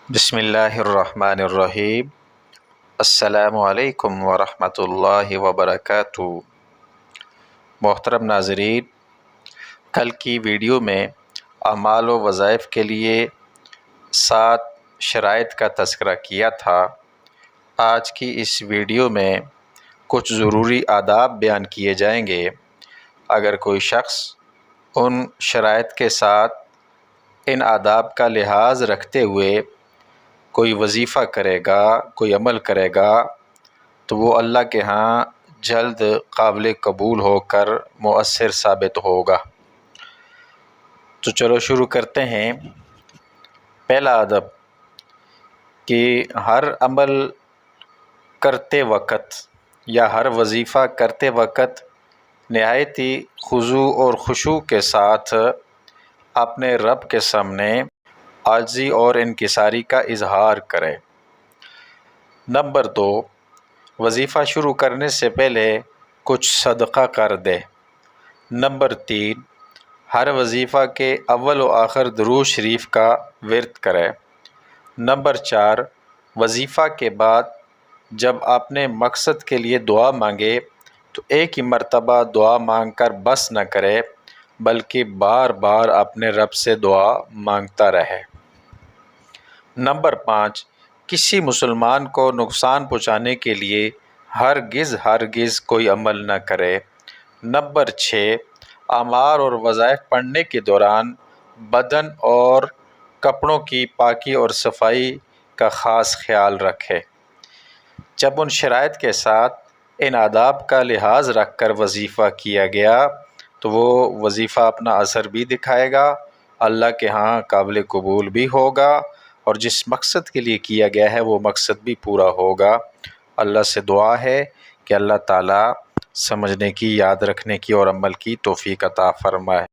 بسم اللہ الرحمن الرحیم۔ السلام علیکم ورحمۃ اللہ وبرکاتہ۔ محترم ناظرین، کل کی ویڈیو میں اعمال و وظائف کے لیے 7 شرائط کا تذکرہ کیا تھا۔ آج کی اس ویڈیو میں کچھ ضروری آداب بیان کیے جائیں گے۔ اگر کوئی شخص ان شرائط کے ساتھ ان آداب کا لحاظ رکھتے ہوئے کوئی وظیفہ کرے گا، کوئی عمل کرے گا، تو وہ اللہ کے ہاں جلد قابل قبول ہو کر مؤثر ثابت ہوگا۔ تو چلو شروع کرتے ہیں۔ پہلا ادب کہ ہر عمل کرتے وقت یا ہر وظیفہ کرتے وقت نہایت ہی خضوع اور خشوع کے ساتھ اپنے رب کے سامنے عاجزی اور انکساری کا اظہار کرے۔ نمبر 2، وظیفہ شروع کرنے سے پہلے کچھ صدقہ کر دے۔ نمبر 3، ہر وظیفہ کے اول و آخر درود شریف کا ورد کرے۔ نمبر 4، وظیفہ کے بعد جب اپنے مقصد کے لیے دعا مانگے تو ایک ہی مرتبہ دعا مانگ کر بس نہ کرے، بلکہ بار بار اپنے رب سے دعا مانگتا رہے۔ نمبر 5، کسی مسلمان کو نقصان پہنچانے کے لیے ہرگز کوئی عمل نہ کرے۔ نمبر 6، اعمال اور وظائف پڑھنے کے دوران بدن اور کپڑوں کی پاکی اور صفائی کا خاص خیال رکھے۔ جب ان شرائط کے ساتھ ان آداب کا لحاظ رکھ کر وظیفہ کیا گیا تو وہ وظیفہ اپنا اثر بھی دکھائے گا، اللہ کے ہاں قابل قبول بھی ہوگا، اور جس مقصد کے لیے کیا گیا ہے وہ مقصد بھی پورا ہوگا۔ اللہ سے دعا ہے کہ اللہ تعالیٰ سمجھنے کی، یاد رکھنے کی اور عمل کی توفیق عطا فرمائے۔